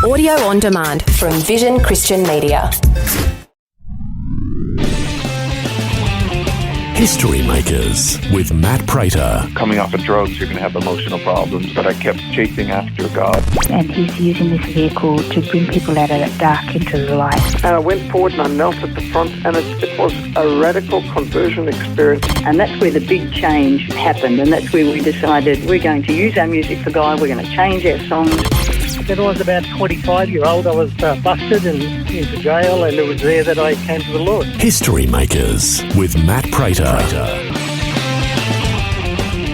Audio on demand from Vision Christian Media. History Makers with Matt Prater. Coming off of drugs, you're going to have emotional problems, but I kept chasing after God. And he's using this vehicle to bring people out of that dark into the light. And I went forward and I knelt at the front, and it was a radical conversion experience. And that's where the big change happened, and that's where we decided we're going to use our music for God, we're going to change our songs. When I was about 25-year-old, I was busted and into jail, and it was there that I came to the Lord. History Makers with Matt Prater.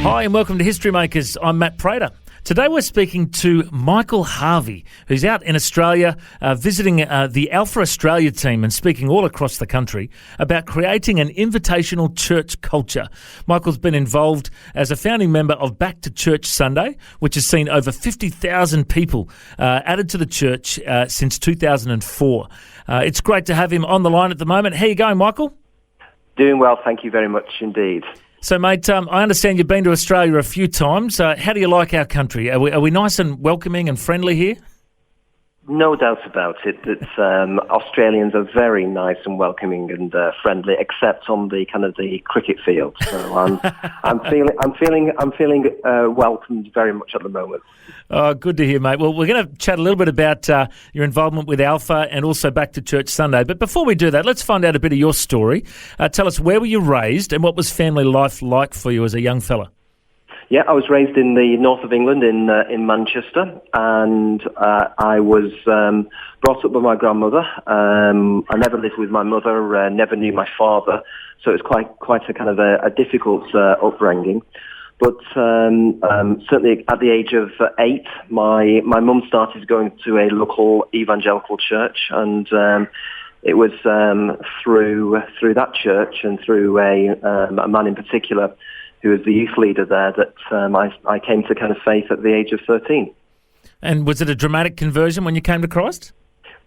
Hi and welcome to History Makers. I'm Matt Prater. Today we're speaking to Michael Harvey, who's out in Australia visiting the Alpha Australia team and speaking all across the country about creating an invitational church culture. Michael's been involved as a founding member of Back to Church Sunday, which has seen over 50,000 people added to the church since 2004. It's great to have him on the line at the moment. How are you going, Michael? Doing well, thank you very much indeed. So, mate, I understand you've been to Australia a few times. How do you like our country? Are we nice and welcoming and friendly here? No doubt about it. Australians are very nice and welcoming and friendly, except on the kind of the cricket field. So I'm feeling welcomed very much at the moment. Oh, good to hear, mate. Well, we're going to chat a little bit about your involvement with Alpha and also Back to Church Sunday. But before we do that, let's find out a bit of your story. Tell us, where were you raised and what was family life like for you as a young fella? Yeah, I was raised in the north of England in Manchester, and I was brought up by my grandmother. I never lived with my mother, never knew my father, so it was quite a kind of a difficult upbringing. But certainly at the age of 8, my mum started going to a local evangelical church, and it was through that church and through a man in particular who was the youth leader there that I came to kind of faith at the age of 13. And was it a dramatic conversion when you came to Christ?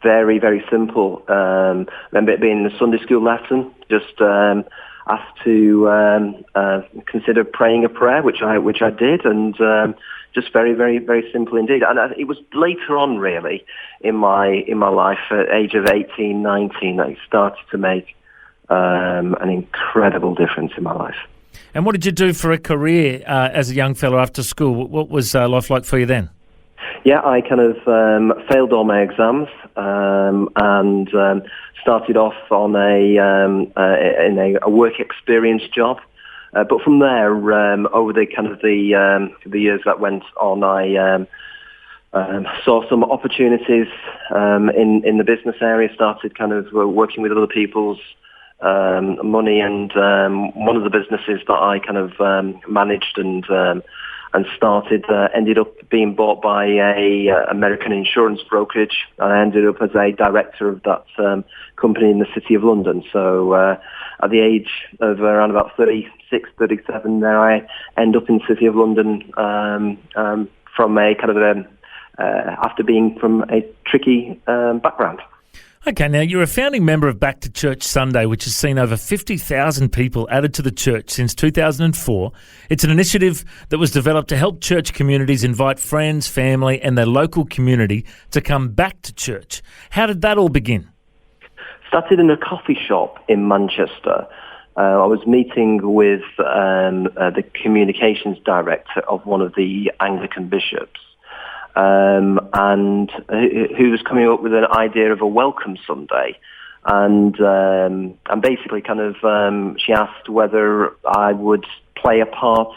Very, very simple. Remember it being a Sunday school lesson, just asked to consider praying a prayer, which I did, and just very, very, very simple indeed. And it was later on, really, in my life, at age of 18, 19, that it started to make an incredible difference in my life. And what did you do for a career as a young fellow after school? What was life like for you then? Yeah, I kind of failed all my exams and started off on in a work experience job. But from there, over the kind of the years that went on, I saw some opportunities in the business area. Started kind of working with other people's money, and one of the businesses that I kind of managed and started ended up being bought by a American insurance brokerage. I ended up as a director of that company in the City of London. So at the age of around about 36, 37, there I end up in the City of London from a kind of after being from a tricky background. Okay, now you're a founding member of Back to Church Sunday, which has seen over 50,000 people added to the church since 2004. It's an initiative that was developed to help church communities invite friends, family and their local community to come back to church. How did that all begin? Started in a coffee shop in Manchester. I was meeting with the communications director of one of the Anglican bishops. And who was coming up with an idea of a welcome Sunday, and basically kind of she asked whether I would play a part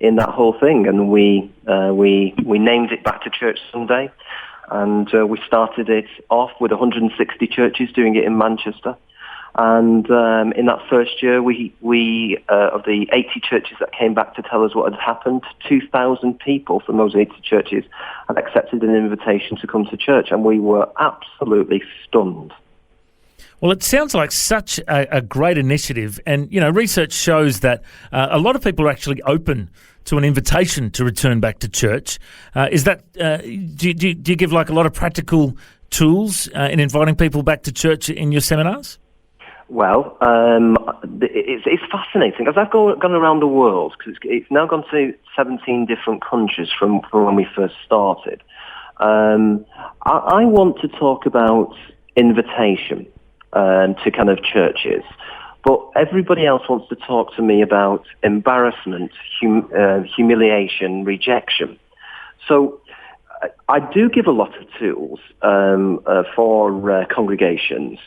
in that whole thing, and we named it Back to Church Sunday, and we started it off with 160 churches doing it in Manchester. And in that first year, we of the 80 churches that came back to tell us what had happened, 2,000 people from those 80 churches had accepted an invitation to come to church, and we were absolutely stunned. Well, it sounds like such a great initiative, and you know, research shows that a lot of people are actually open to an invitation to return back to church. Is that do you give like a lot of practical tools in inviting people back to church in your seminars? Well, it's fascinating as I've gone around the world, because it's now gone to 17 different countries from when we first started. I want to talk about invitation to kind of churches, but everybody else wants to talk to me about embarrassment, humiliation, rejection. So I do give a lot of tools for congregations,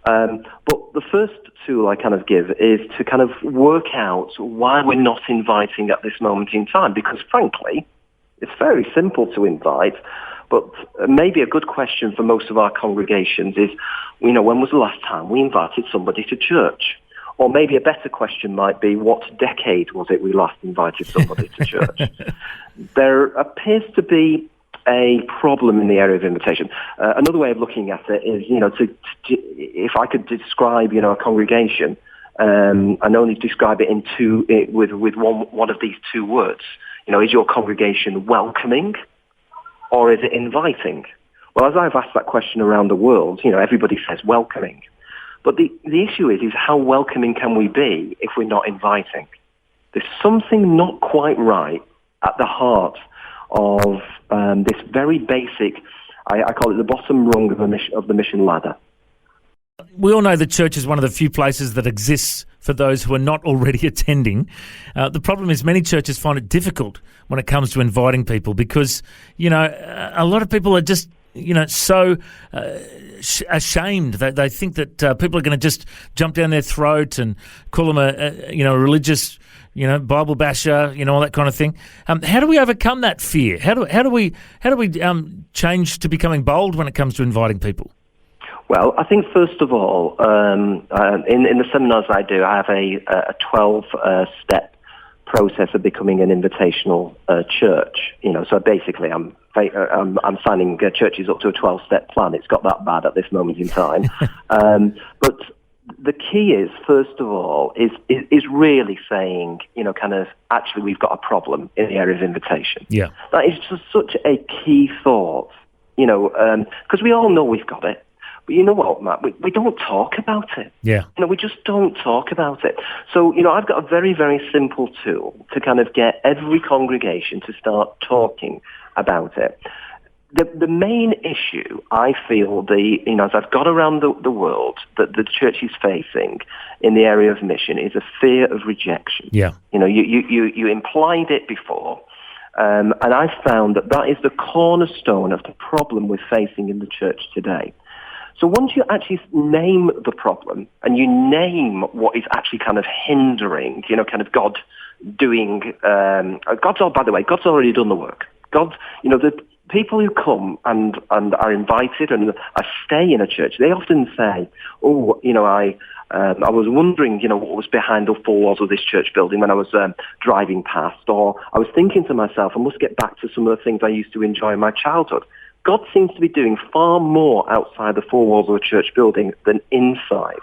but the first tool I kind of give is to kind of work out why we're not inviting at this moment in time, because frankly, it's very simple to invite, but maybe a good question for most of our congregations is, when was the last time we invited somebody to church? Or maybe a better question might be, what decade was it we last invited somebody to church? There appears to be a problem in the area of invitation. Another way of looking at it is, if I could describe, a congregation, and only describe it with one of these two words, is your congregation welcoming or is it inviting? Well, as I've asked that question around the world, everybody says welcoming. But the issue is how welcoming can we be if we're not inviting? There's something not quite right at the heart of this very basic, I call it the bottom rung of the mission ladder. We all know the church is one of the few places that exists for those who are not already attending. The problem is many churches find it difficult when it comes to inviting people because, a lot of people are just, so ashamed. They think that people are going to just jump down their throat and call them a religious, Bible basher, all that kind of thing. How do we overcome that fear? How do we change to becoming bold when it comes to inviting people? Well, I think first of all, in the seminars I do, I have a 12-step process of becoming an invitational church. So basically, I'm signing churches up to a 12-step plan. It's got that bad at this moment in time. But the key is, first of all, is really saying, actually we've got a problem in the area of invitation. Yeah, that is just such a key thought. Because we all know we've got it. But you know what, Matt? We don't talk about it. Yeah. We just don't talk about it. So, I've got a very, very simple tool to kind of get every congregation to start talking about it. The main issue, I feel, as I've got around the world, that the church is facing in the area of mission is a fear of rejection. Yeah. You implied it before. And I found that is the cornerstone of the problem we're facing in the church today. So once you actually name the problem and you name what is actually kind of hindering, kind of God doing, God's already done the work. God, the people who come and are invited and stay in a church, they often say, I was wondering, what was behind the four walls of this church building when I was driving past, or I was thinking to myself, I must get back to some of the things I used to enjoy in my childhood. God seems to be doing far more outside the four walls of a church building than inside.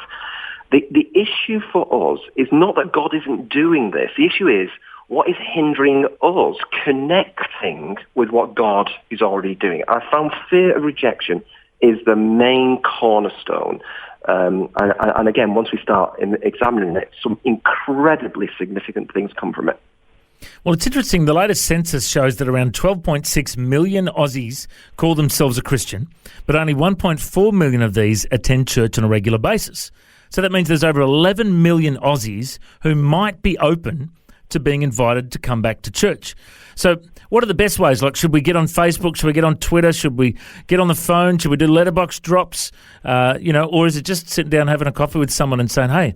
The issue for us is not that God isn't doing this. The issue is what is hindering us connecting with what God is already doing. I found fear of rejection is the main cornerstone. And again, once we start examining it, some incredibly significant things come from it. Well, it's interesting. The latest census shows that around 12.6 million Aussies call themselves a Christian, but only 1.4 million of these attend church on a regular basis. So that means there's over 11 million Aussies who might be open to being invited to come back to church. So what are the best ways? Like, should we get on Facebook? Should we get on Twitter? Should we get on the phone? Should we do letterbox drops? Or is it just sitting down having a coffee with someone and saying, hey,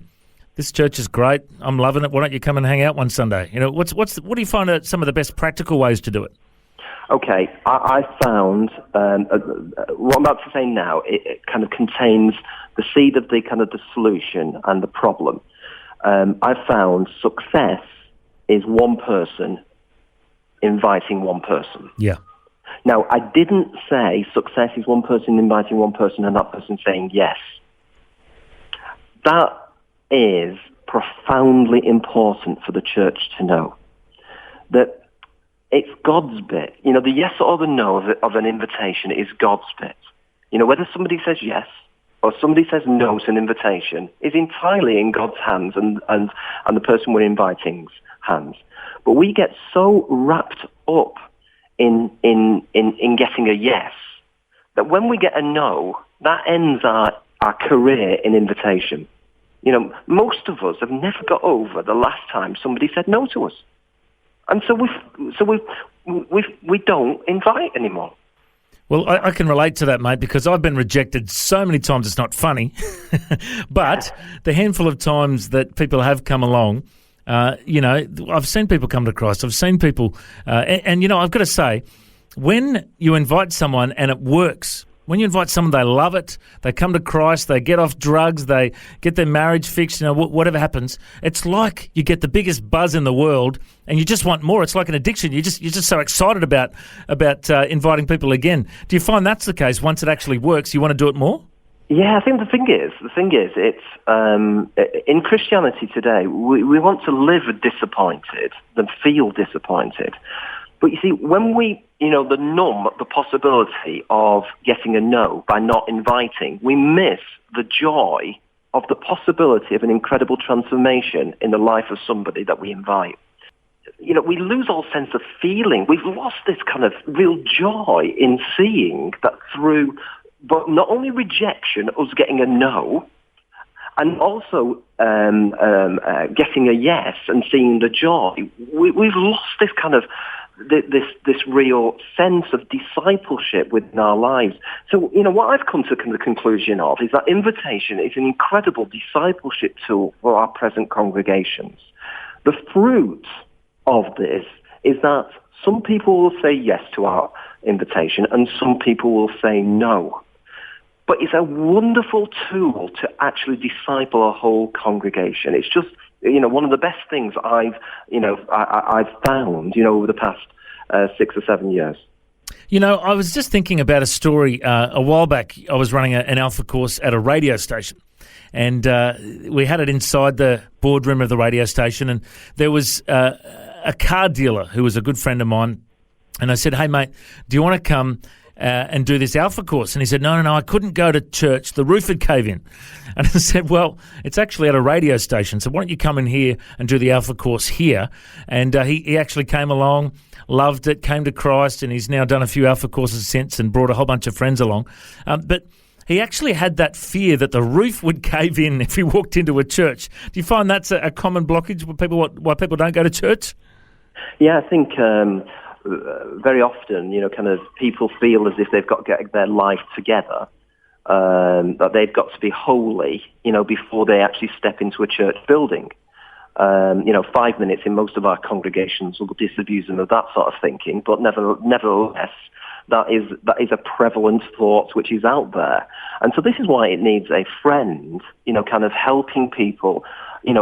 this church is great. I'm loving it. Why don't you come and hang out one Sunday? What do you find are some of the best practical ways to do it? Okay, I found what I'm about to say now. It kind of contains the seed of the kind of the solution and the problem. I found success is one person inviting one person. Yeah. Now, I didn't say success is one person inviting one person and that person saying yes. That is profoundly important for the church to know. That it's God's bit. The yes or the no of an invitation is God's bit. Whether somebody says yes or somebody says no to an invitation is entirely in God's hands and the person we're inviting's hands. But we get so wrapped up in getting a yes that when we get a no, that ends our career in invitation. Most of us have never got over the last time somebody said no to us. And so we don't invite anymore. Well, I can relate to that, mate, because I've been rejected so many times it's not funny. But the handful of times that people have come along, I've seen people come to Christ. I've seen people, and I've got to say, when you invite someone and it works, when you invite someone, they love it, they come to Christ, they get off drugs, they get their marriage fixed, whatever happens, it's like you get the biggest buzz in the world and you just want more. It's like an addiction. You're just so excited about inviting people again. Do you find that's the case? Once it actually works, you want to do it more? Yeah, I think the thing is, it's in Christianity today, we want to live disappointed than feel disappointed. But you see, when we, the possibility of getting a no by not inviting, we miss the joy of the possibility of an incredible transformation in the life of somebody that we invite. We lose all sense of feeling. We've lost this kind of real joy in seeing that through, but not only rejection, us getting a no, and also getting a yes and seeing the joy. We've lost this kind of this real sense of discipleship within our lives. So, what I've come to the conclusion of is that invitation is an incredible discipleship tool for our present congregations. The fruit of this is that some people will say yes to our invitation and some people will say no. But it's a wonderful tool to actually disciple a whole congregation. It's just, one of the best things I've found, over the past 6 or 7 years. I was just thinking about a story a while back. I was running an Alpha course at a radio station, and we had it inside the boardroom of the radio station, and there was a car dealer who was a good friend of mine, and I said, "Hey, mate, do you want to come and do this Alpha course?" And he said, no, I couldn't go to church. The roof would cave in. And I said, well, it's actually at a radio station, so why don't you come in here and do the Alpha course here? And he actually came along, loved it, came to Christ, and he's now done a few Alpha courses since and brought a whole bunch of friends along. But he actually had that fear that the roof would cave in if he walked into a church. Do you find that's a common blockage why people don't go to church? Yeah, I think very often, kind of people feel as if they've got to get their life together, that they've got to be holy, before they actually step into a church building. 5 minutes in most of our congregations will disabuse them of that sort of thinking, but nevertheless, that is a prevalent thought which is out there. And so this is why it needs a friend, kind of helping people,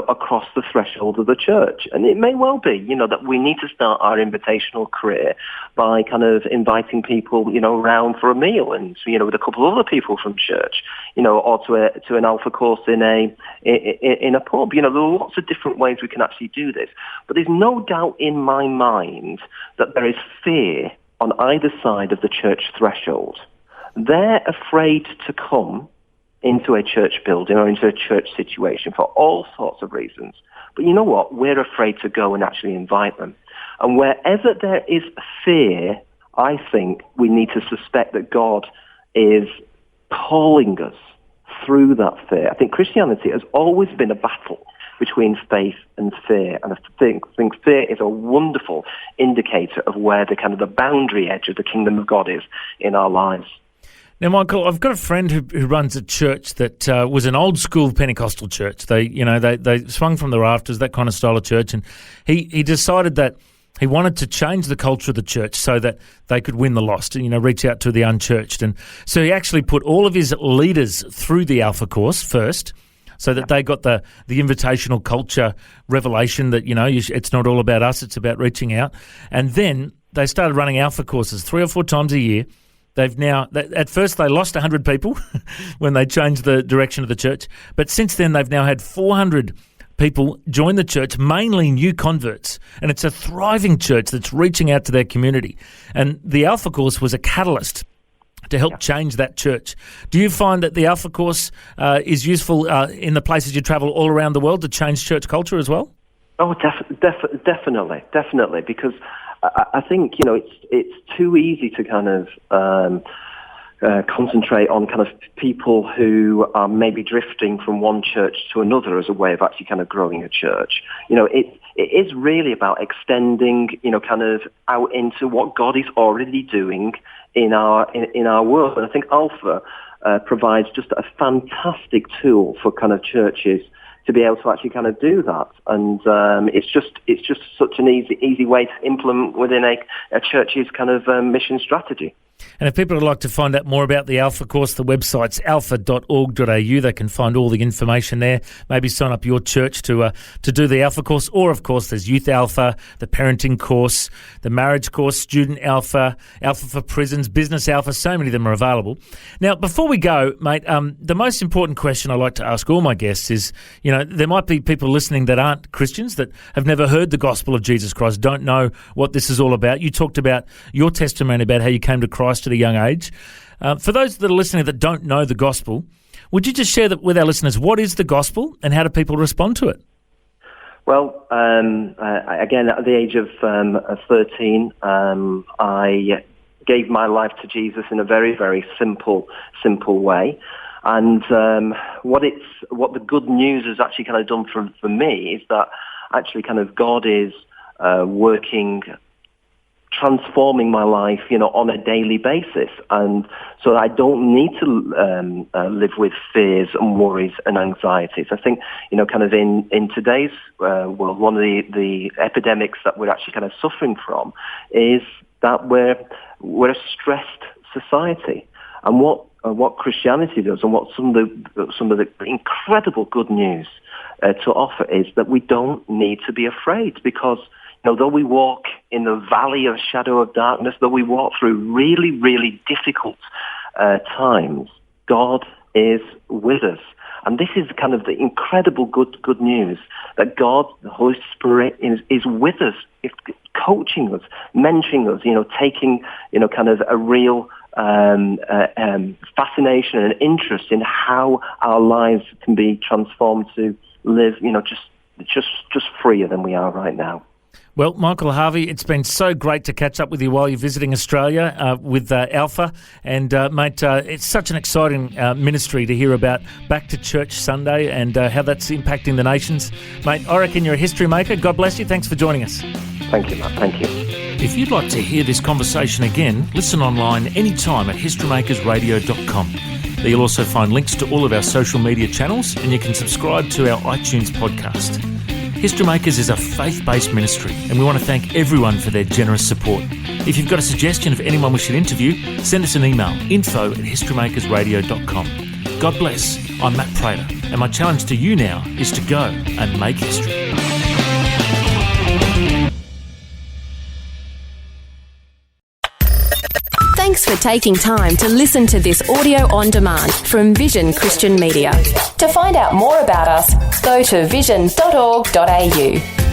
across the threshold of the church. And it may well be, that we need to start our invitational career by kind of inviting people, around for a meal and, with a couple of other people from church, or to an Alpha course in a pub. There are lots of different ways we can actually do this. But there's no doubt in my mind that there is fear on either side of the church threshold. They're afraid to come into a church building or into a church situation for all sorts of reasons. But you know what? We're afraid to go and actually invite them. And wherever there is fear, I think we need to suspect that God is calling us through that fear. I think Christianity has always been a battle between faith and fear. And I think fear is a wonderful indicator of where the boundary edge of the kingdom of God is in our lives. Now, Michael, I've got a friend who runs a church that was an old school Pentecostal church. They swung from the rafters, that kind of style of church, and he decided that he wanted to change the culture of the church so that they could win the lost and, reach out to the unchurched. And so he actually put all of his leaders through the Alpha course first, so that they got the invitational culture revelation that, it's not all about us, it's about reaching out. And then they started running Alpha courses 3 or 4 times a year. They've now, at first they lost 100 people when they changed the direction of the church, but since then they've now had 400 people join the church, mainly new converts, and it's a thriving church that's reaching out to their community. And the Alpha course was a catalyst to help change that church. Do you find that the Alpha course is useful in the places you travel all around the world to change church culture as well? Oh, definitely, because I think, it's too easy to kind of concentrate on kind of people who are maybe drifting from one church to another as a way of actually kind of growing a church. It is really about extending, kind of out into what God is already doing in our world. And I think Alpha provides just a fantastic tool for kind of churches to be able to actually kind of do that. And it's just such an easy way to implement within a church's kind of mission strategy. And if people would like to find out more about the Alpha course, the website's alpha.org.au. They can find all the information there. Maybe sign up your church to do the Alpha course. Or, of course, there's Youth Alpha, the Parenting course, the Marriage course, Student Alpha, Alpha for Prisons, Business Alpha. So many of them are available. Now, before we go, mate, the most important question I like to ask all my guests is, there might be people listening that aren't Christians, that have never heard the gospel of Jesus Christ, don't know what this is all about. You talked about your testimony about how you came to Christ at a young age. For those that are listening that don't know the gospel, would you just share that with our listeners? What is the gospel and how do people respond to it? Well, again, at the age of 13, I gave my life to Jesus in a very, very simple way. And what the good news has actually kind of done for me is that actually kind of God is working, transforming my life, on a daily basis. And so I don't need to live with fears and worries and anxieties. I think, kind of in today's world, one of the epidemics that we're actually kind of suffering from is that we're a stressed society. And what Christianity does, and what some of the incredible good news to offer is that we don't need to be afraid, because though we walk in the valley of shadow of darkness, though we walk through really, really difficult times, God is with us. And this is kind of the incredible good news, that God, the Holy Spirit, is with us, coaching us, mentoring us, taking, kind of a real fascination and interest in how our lives can be transformed to live, just freer than we are right now. Well, Michael Harvey, it's been so great to catch up with you while you're visiting Australia with Alpha. And, mate, it's such an exciting ministry to hear about Back to Church Sunday and how that's impacting the nations. Mate, I reckon you're a history maker. God bless you. Thanks for joining us. Thank you, Matt. Thank you. If you'd like to hear this conversation again, listen online anytime at historymakersradio.com. There you'll also find links to all of our social media channels, and you can subscribe to our iTunes podcast. History Makers is a faith-based ministry, and we want to thank everyone for their generous support. If you've got a suggestion of anyone we should interview, send us an email, info@historymakersradio.com. God bless. I'm Matt Prater, and my challenge to you now is to go and make history. Thanks for taking time to listen to this audio on demand from Vision Christian Media. To find out more about us, go to vision.org.au.